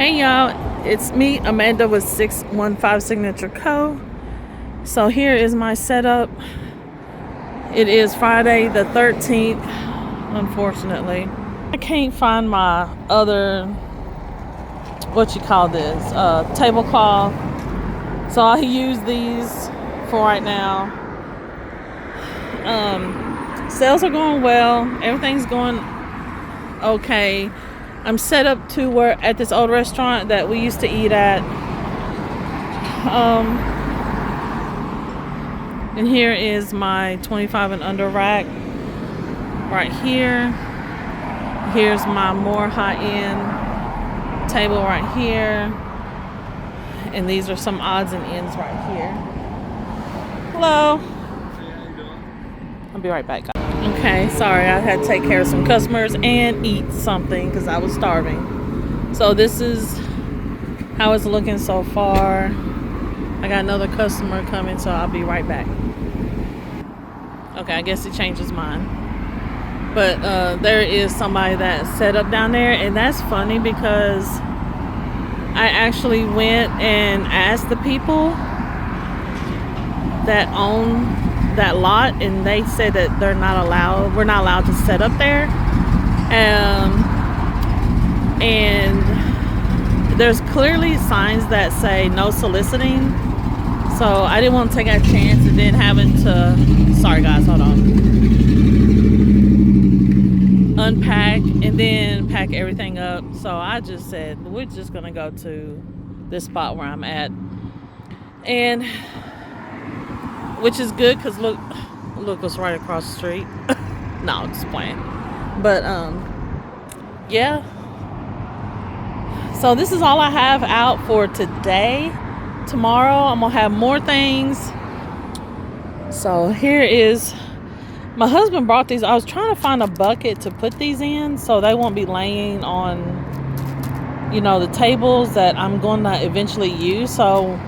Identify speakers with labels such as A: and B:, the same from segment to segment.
A: Hey y'all, it's me, Amanda with 615 Signature Co. So here is my setup. It is Friday the 13th, unfortunately. I can't find my other, tablecloth. So I use these for right now. Sales are going well. Everything's going okay. I'm set up to work at this old restaurant that we used to eat at. And here is my 25 and under rack right here. Here's my more high-end table right here. And these are some odds and ends right here. Hello. I'll be right back. Okay, sorry, I had to take care of some customers and eat something because I was starving. So this is how it's looking so far. I got another customer coming, so I'll be right back. Okay, I guess he changed his mind. But there is somebody that's set up down there, and that's funny because I actually went and asked the people that own that lot, and they said that we're not allowed to set up there. And there's clearly signs that say no soliciting. So I didn't want to take a chance and then having to, sorry guys, hold on, unpack and then pack everything up. So I just said, we're just going to go to this spot where I'm at. And which is good because look what's right across the street. No, I'm just playing. But yeah. So this is all I have out for today. Tomorrow I'm gonna have more things. So here is, my husband brought these. I was trying to find a bucket to put these in so they won't be laying on, the tables that I'm going to eventually use. So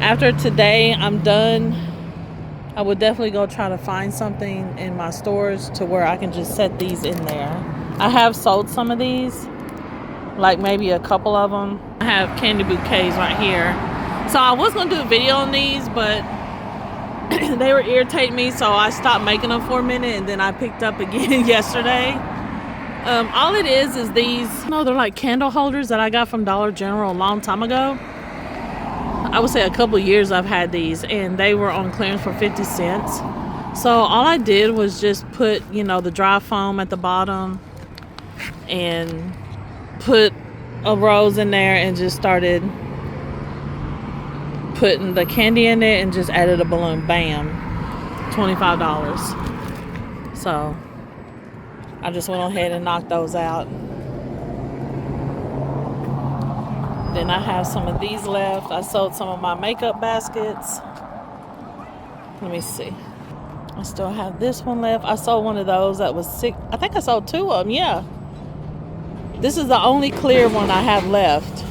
A: after today I'm done, I would definitely go try to find something in my stores to where I can just set these in there. I have sold some of these, like maybe a couple of them. I have candy bouquets right here. So I was going to do a video on these, but they were irritating me, so I stopped making them for a minute, and then I picked up again yesterday. All it is these, they're like candle holders that I got from Dollar General a long time ago. I would say a couple years I've had these, and they were on clearance for 50 cents. So all I did was just put, the dry foam at the bottom and put a rose in there and just started putting the candy in it and just added a balloon. Bam. $25. So I just went ahead and knocked those out. Then I have some of these left. I sold some of my makeup baskets. Let me see. I still have this one left. I sold one of those that was sick. I think I sold two of them. Yeah. This is the only clear one I have left.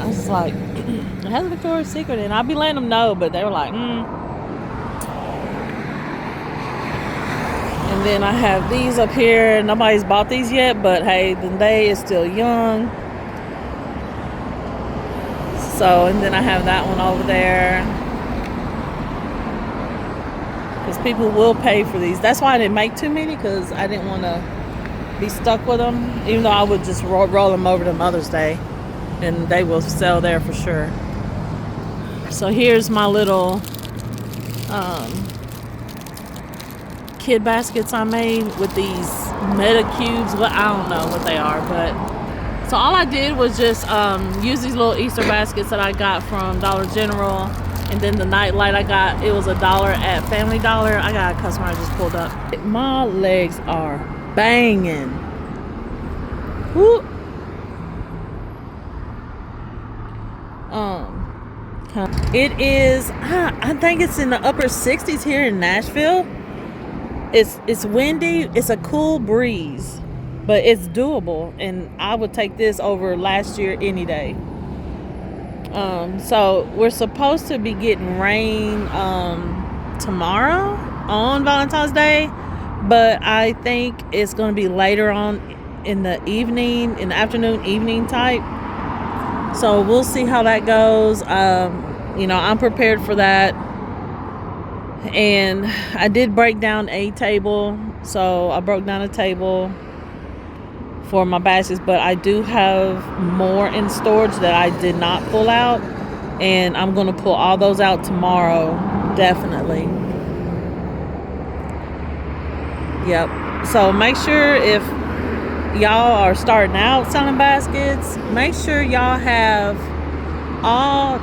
A: I was like, it has a Victoria's Secret, and I'd be letting them know, but they were like, And then I have these up here. Nobody's bought these yet, but hey, the day is still young. So, and then I have that one over there. Because people will pay for these. That's why I didn't make too many, because I didn't want to be stuck with them. Even though I would just roll them over to Mother's Day. And they will sell there for sure. So here's my little kid baskets I made with these meta cubes. Well, I don't know what they are, but so all I did was just use these little Easter baskets that I got from Dollar General, and then the night light I got, it was $1 at Family Dollar. I got a customer I just pulled up. My legs are banging. Woo. It is, I think it's in the upper 60s here in Nashville. It's windy. It's a cool breeze, but it's doable, and I would take this over last year any day. So we're supposed to be getting rain tomorrow on Valentine's Day, but I think it's going to be later on in the evening, in the afternoon, evening type. So we'll see how that goes. You know, I'm prepared for that. And I did break down a table. So I broke down a table for my baskets, but I do have more in storage that I did not pull out. And I'm going to pull all those out tomorrow. Definitely. Yep. So make sure if y'all are starting out selling baskets, make sure y'all have all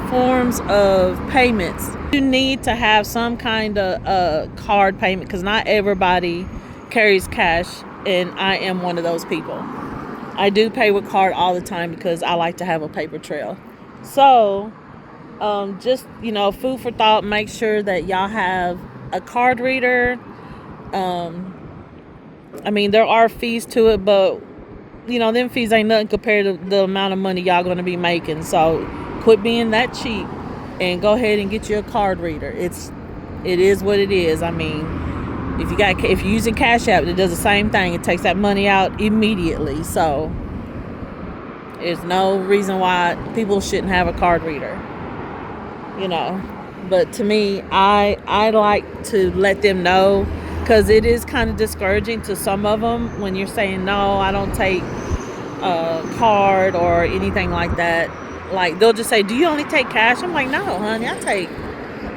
A: forms of payments. You need to have some kind of card payment because not everybody carries cash, and I am one of those people. I do pay with card all the time because I like to have a paper trail. So just, you know, food for thought, make sure that y'all have a card reader. I mean, there are fees to it, but you know, them fees ain't nothing compared to the amount of money y'all gonna be making. So quit being that cheap and go ahead and get you a card reader. It is what it is. I mean, if you're using Cash App, it does the same thing. It takes that money out immediately. So there's no reason why people shouldn't have a card reader, you know. But to me, I like to let them know, because it is kind of discouraging to some of them when you're saying, no, I don't take a card or anything like that. Like, they'll just say, do you only take cash? I'm like, no, honey,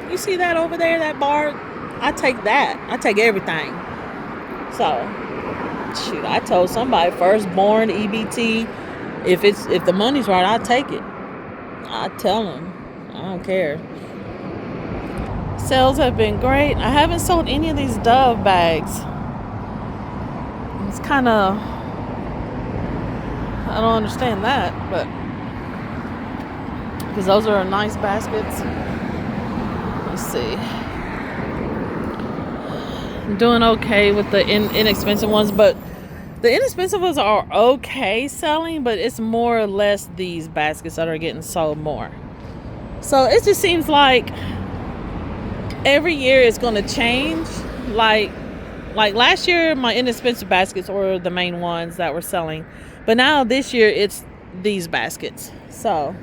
A: you see that over there, that bar? I take that. I take everything. So, shoot, I told somebody, firstborn, EBT, if the money's right, I take it. I tell them. I don't care. Sales have been great. I haven't sold any of these Dove bags. It's kind of, I don't understand that, but because those are nice baskets. Let's see. I'm doing okay with the inexpensive ones, but the inexpensive ones are okay selling, but it's more or less these baskets that are getting sold more. So it just seems like every year it's going to change. Like last year, my inexpensive baskets were the main ones that were selling, but now this year it's these baskets. So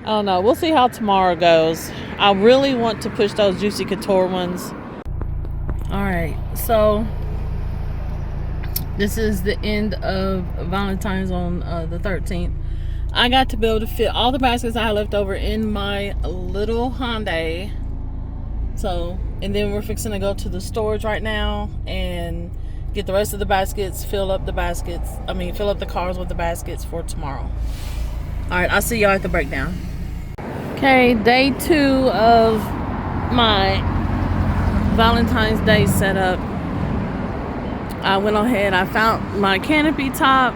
A: I don't know. We'll see how tomorrow goes. I really want to push those Juicy Couture ones. All right, so this is the end of Valentine's on the 13th. I got to be able to fit all the baskets I had left over in my little Hyundai. So, and then we're fixing to go to the storage right now and get the rest of the baskets, fill up the cars with the baskets for tomorrow. All right, I'll see y'all at the breakdown. Okay, day 2 of my Valentine's Day setup. I went ahead, I found my canopy top,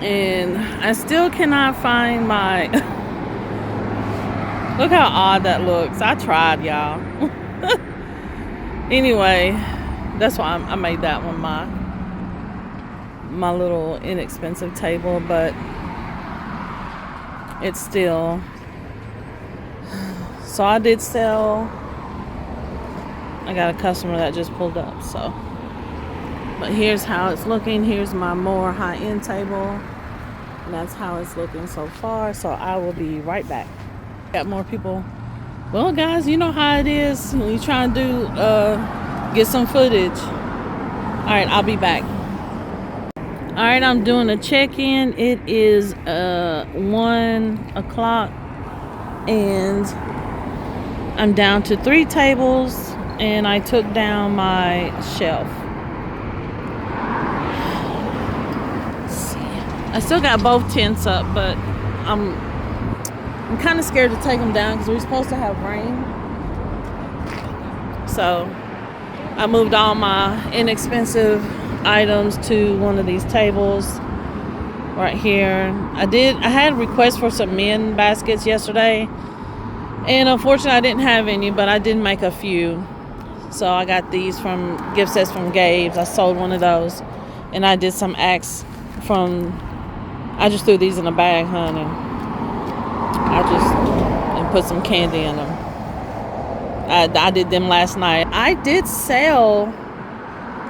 A: and I still cannot find my look how odd that looks. I tried, y'all. Anyway, that's why I made that one my little inexpensive table, but it's still, so I did sell. I got a customer that just pulled up, so. But here's how it's looking. Here's my more high-end table. And that's how it's looking so far. So I will be right back. Got more people. Well, guys, you know how it is when you try to do get some footage. All right, I'll be back. All right, I'm doing a check-in. It is 1 o'clock, and I'm down to 3 tables, and I took down my shelf. I still got both tents up, but I'm kind of scared to take them down because we're supposed to have rain. So I moved all my inexpensive items to one of these tables right here. I had requests for some men baskets yesterday, and unfortunately I didn't have any, but I did make a few. So I got these from gift sets from Gabe's. I sold one of those, and I did some acts I just threw these in a bag, honey. And put some candy in them. I did them last night. I did sell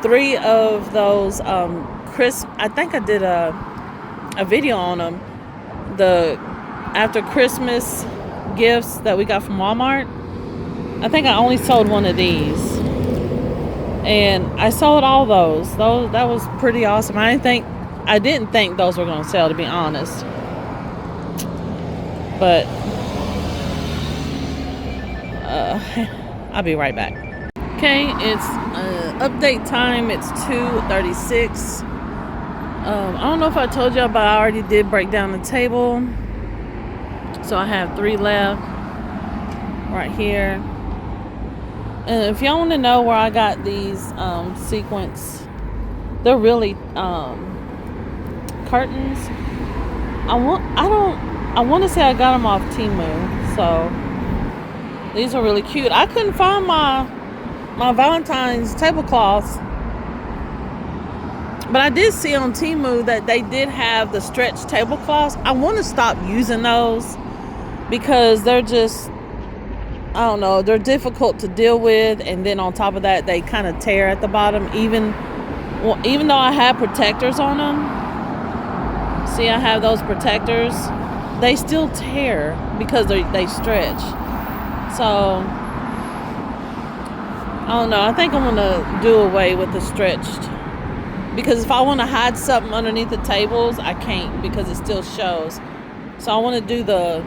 A: 3 of those I think I did a video on them. The after Christmas gifts that we got from Walmart. I think I only sold one of these. And I sold all those. That was pretty awesome. I didn't think those were going to sell, to be honest. But I'll be right back. Okay, it's update time. It's 2:36. I don't know if I told y'all, but I already did break down the table. So I have 3 left right here. And if y'all want to know where I got these sequins, they're really curtains. I want to say I got them off Temu. So these are really cute. I couldn't find my Valentine's tablecloths, but I did see on Temu that they did have the stretch tablecloths. I want to stop using those because they're just, I don't know, they're difficult to deal with, and then on top of that, they kind of tear at the bottom. Even though I have protectors on them, see, I have those protectors, they still tear because they stretch. So I don't know. I think I'm gonna do away with the stretched, because if I want to hide something underneath the tables, I can't because it still shows. So I want to do the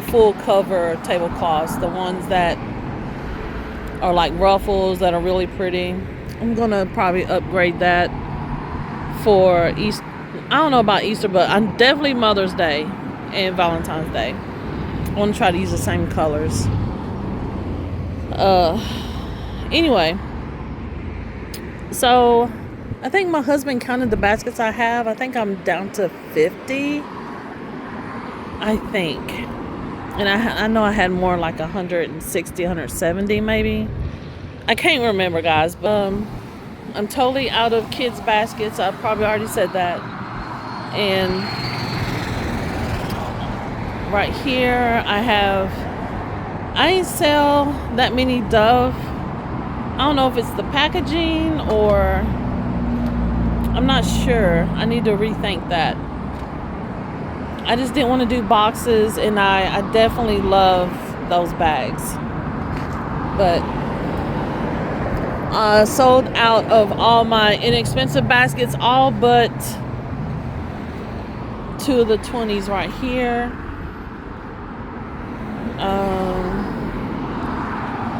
A: full cover tablecloths, the ones that are like ruffles that are really pretty. I'm gonna probably upgrade that for Easter. I don't know about Easter, but I'm definitely Mother's Day and Valentine's Day. I want to try to use the same colors. Anyway, so I think my husband counted the baskets I have. I think I'm down to 50. I think. And I know I had more, like 160, 170 maybe. I can't remember, guys. But I'm totally out of kids' baskets. I probably already said that. And right here I ain't sell that many Dove. I don't know if it's the packaging or I'm not sure. I need to rethink that. I just didn't want to do boxes, and I definitely love those bags. But I sold out of all my inexpensive baskets, all but 2 of the 20s right here.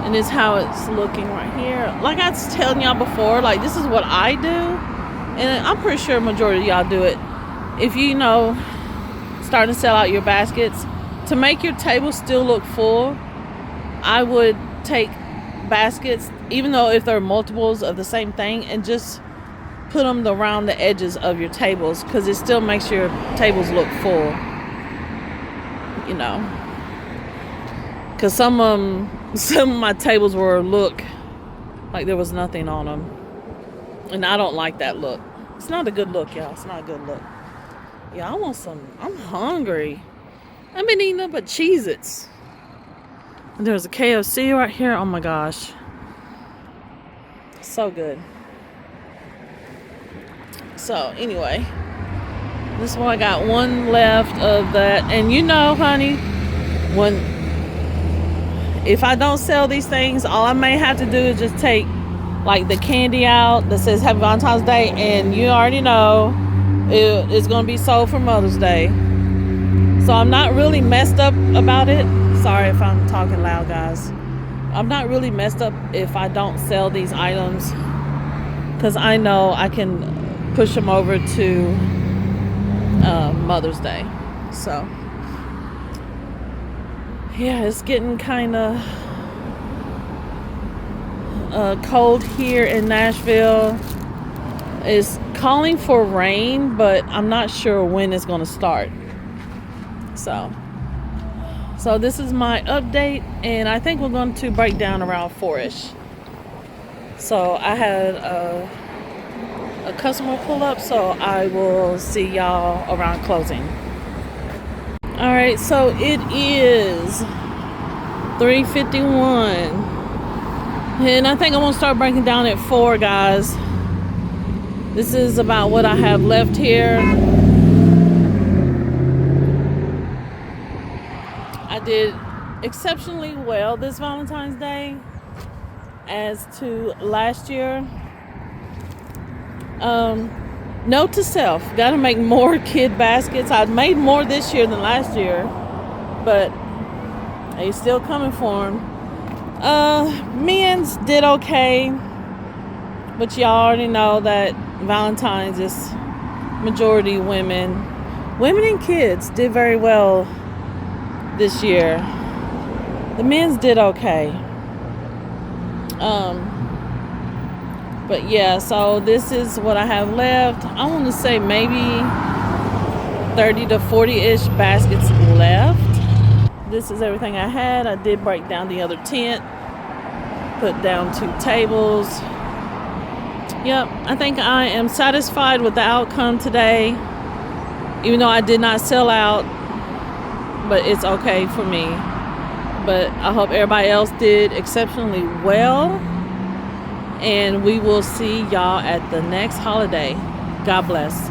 A: And this is how it's looking right here. Like I was telling y'all before, like this is what I do, and I'm pretty sure a majority of y'all do it. If you know, starting to sell out your baskets, to make your table still look full, I would take baskets, even though if they're multiples of the same thing, and just put them around the edges of your tables, because it still makes your tables look full, you know. Because some of my tables look like there was nothing on them, and I don't like that look. It's not a good look, y'all. It's not a good look. Yeah, I want some. I'm hungry. I've been eating up but Cheez-Its. And there's a KFC right here. Oh my gosh. So good. So anyway, this is what I got. One left of that. And you know, honey, if I don't sell these things, all I may have to do is just take like the candy out that says Happy Valentine's Day, and you already know it's going to be sold for Mother's Day. So I'm not really messed up about it. Sorry if I'm talking loud, guys. I'm not really messed up if I don't sell these items, because I know I can push them over to Mother's Day. So yeah, it's getting kind of cold here in Nashville. It's calling for rain, but I'm not sure when it's going to start. So this is my update, and I think we're going to break down around 4-ish. So I had a customer pull up, so I will see y'all around closing. All right, so it is 3:51, and I think I'm gonna start breaking down at 4, guys. This is about what I have left here. I did exceptionally well this Valentine's Day as to last year. Note to self, gotta make more kid baskets. I've made more this year than last year, but they still coming for them. Men's did okay, but y'all already know that Valentine's is majority women. Women and kids did very well this year. The men's did okay. But yeah, so this is what I have left. I want to say maybe 30 to 40-ish baskets left. This is everything I had. I did break down the other tent, put down 2 tables. Yep, I think I am satisfied with the outcome today, even though I did not sell out, but it's okay for me. But I hope everybody else did exceptionally well, and we will see y'all at the next holiday. God bless.